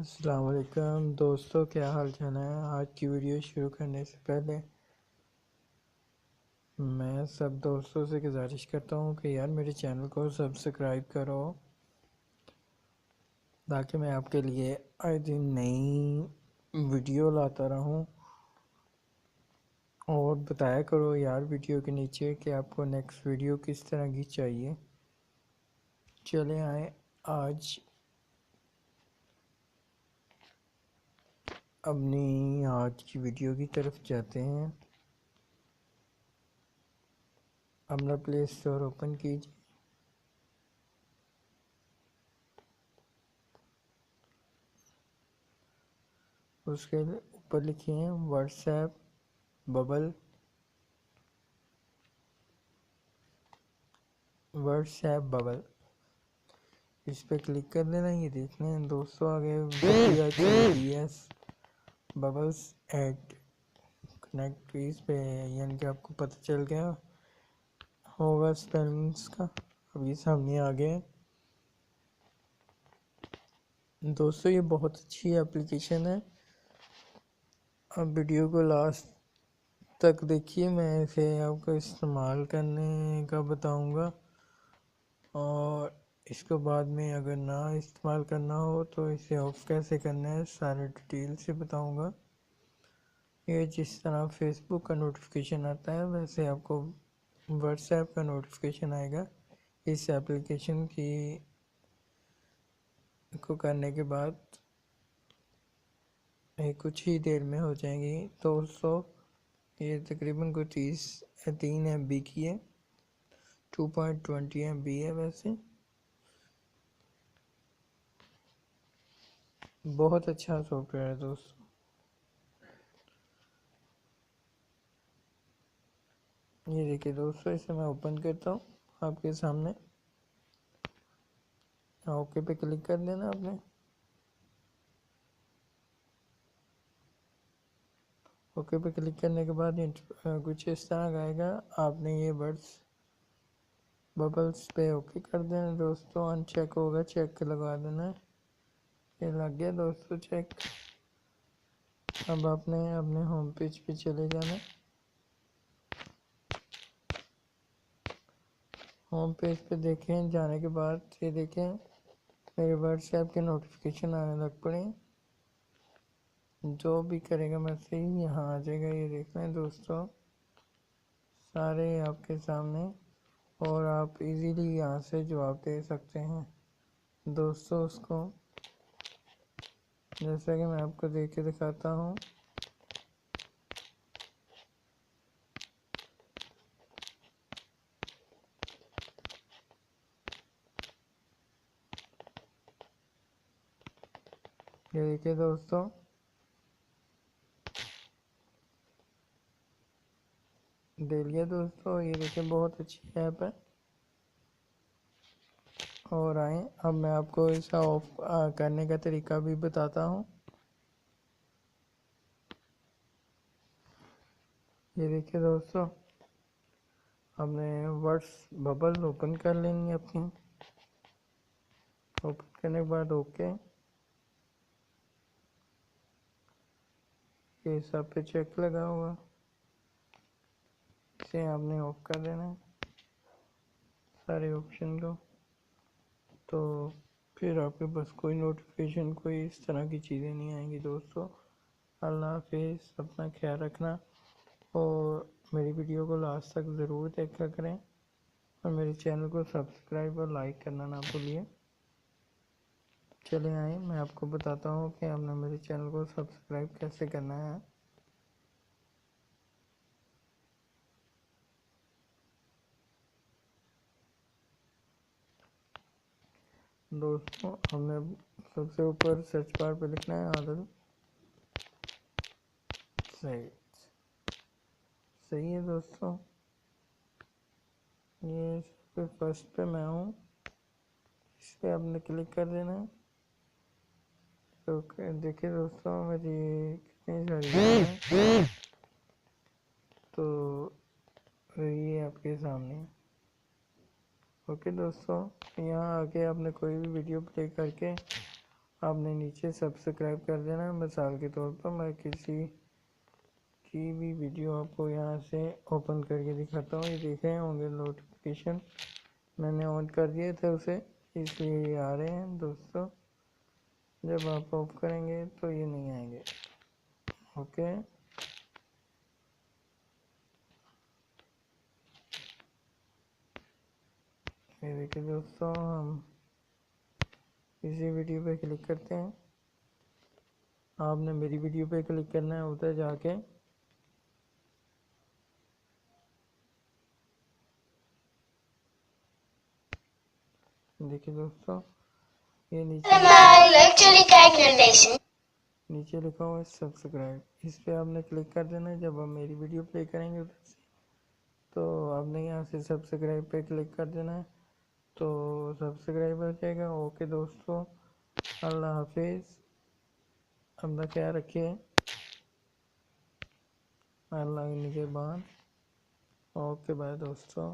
السلام علیکم دوستو، کیا حال چال ہے؟ آج کی ویڈیو شروع کرنے سے پہلے میں سب دوستوں سے گزارش کرتا ہوں کہ یار میرے چینل کو سبسکرائب کرو تاکہ میں آپ کے لیے آئے دن نئی ویڈیو لاتا رہوں، اور بتایا کرو یار ویڈیو کے نیچے کہ آپ کو نیکسٹ ویڈیو کس طرح کی چاہیے۔ چلیں آئیں آج کی ویڈیو کی طرف جاتے ہیں۔ اپنا پلے اسٹور اوپن کیجیے، اس کے اوپر لکھیں واٹس ایپ ببل، اس پہ کلک کر دینا۔ یہ دیکھ لیں دوستوں آگے WIPS ببلز ایڈ کنیکٹ، اس پہ یعنی کہ آپ کو پتہ چل گیا ہوگا اسپیلنگس کا۔ اب یہ سامنے آ گئے دوستوں، یہ بہت اچھی اپلیکیشن ہے۔ اب ویڈیو کو لاسٹ تک دیکھیے، میں اسے آپ کو استعمال کرنے کا بتاؤں گا، اور اس کو بعد میں اگر نہ استعمال کرنا ہو تو اسے آف کیسے کرنا ہے سارے ڈیٹیل سے بتاؤں گا۔ یہ جس طرح فیس بک کا نوٹیفیکیشن آتا ہے ویسے آپ کو واٹس ایپ کا نوٹیفیکیشن آئے گا۔ اس ایپلیکیشن کو کرنے کے بعد کچھ ہی دیر میں ہو جائیں گی دوستو۔ یہ تقریباً کوئی 3 MB کی ہے، 2.20 MB ہے، ویسے بہت اچھا سافٹ ویئر ہے دوستو۔ یہ دیکھیں دوستو، اسے میں اوپن کرتا ہوں آپ کے سامنے۔ اوکے پہ کلک کر دینا آپ نے۔ اوکے پہ کلک کرنے کے بعد کچھ اس طرح کا آئے گا، آپ نے یہ ببلز پہ اوکے کر دینا دوستو۔ ان چیک ہوگا، چیک لگا دینا ہے۔ یہ لگ گیا دوستو چیک۔ اب آپ نے اپنے ہوم پیج پہ چلے جانا۔ ہوم پیج پہ دیکھیں، جانے کے بعد یہ دیکھیں میرے واٹس ایپ کے نوٹیفیکیشن آنے لگ پڑے ہیں۔ جو بھی کرے گا میسیج یہاں آ جائے گا، یہ دیکھ لیں دوستو سارے آپ کے سامنے، اور آپ ایزیلی یہاں سے جواب دے سکتے ہیں دوستو اس کو، جیسا کہ میں آپ کو دیکھ کے دکھاتا ہوں۔ یہ دیکھیں دوستو، دے لیا دوستو۔ یہ دیکھیں بہت اچھی ایپ ہے۔ اور آئیں اب میں آپ کو اس کا آف کرنے کا طریقہ بھی بتاتا ہوں۔ یہ دیکھیں دوستو، ہم نے ورڈس ببل اوپن کر لینی ہے اپنی۔ اوپن کرنے کے بعد اوکے، یہ سب پہ چیک لگا ہوا، اسے آپ نے آف کر دینا ہے سارے آپشن کو۔ تو پھر آپ کے پاس کوئی نوٹیفیکیشن، کوئی اس طرح کی چیزیں نہیں آئیں گی دوستو۔ اللہ حافظ، اپنا خیال رکھنا، اور میری ویڈیو کو لاسٹ تک ضرور دیکھا کریں، اور میرے چینل کو سبسکرائب اور لائک کرنا نہ بھولیے۔ چلے آئیں میں آپ کو بتاتا ہوں کہ ہم نے میرے چینل کو سبسکرائب کیسے کرنا ہے۔ دوستوں ہم نے سب سے اوپر سرچ بار پہ لکھنا ہے عادل سعید۔ صحیح ہے دوستوں، یہ فرسٹ پہ میں ہوں، اس پہ آپ نے کلک کر دینا ہے۔ اوکے دیکھیں دوستوں میری کتنی ساری ہے، تو یہ آپ کے سامنے۔ اوکے دوستوں، یہاں آ کے آپ نے کوئی بھی ویڈیو پلے کر کے آپ نے نیچے سبسکرائب کر دینا ہے۔ مثال کے طور پر میں کسی کی بھی ویڈیو آپ کو یہاں سے اوپن کر کے دکھاتا ہوں، یہ دیکھ رہے ہوں گے نوٹیفیکیشن میں نے آن کر دیے تھے اسے، اس لیے یہ آ رہے ہیں دوستوں۔ جب آپ آف کریں گے تو یہ نہیں آئیں گے، اوکے۔ یہ دیکھیں دوستوں، ہم کسی ویڈیو پہ کلک کرتے ہیں، آپ نے میری ویڈیو پہ کلک کرنا ہے ادھر جا کے، دیکھیں دوستوں یہ نیچے لکھا ہوا ہے سبسکرائب، اس پہ آپ نے کلک کر دینا ہے۔ جب ہم میری ویڈیو پلے کریں گے ادھر سے تو آپ نے یہاں سے سبسکرائب پہ کلک کر دینا ہے، تو سبسکرائب ہو جائے گا۔ اوکے دوستوں، اللہ حافظ، اپنا خیال رکھیے، اللہ کے نگہبان، اوکے بائے دوستوں۔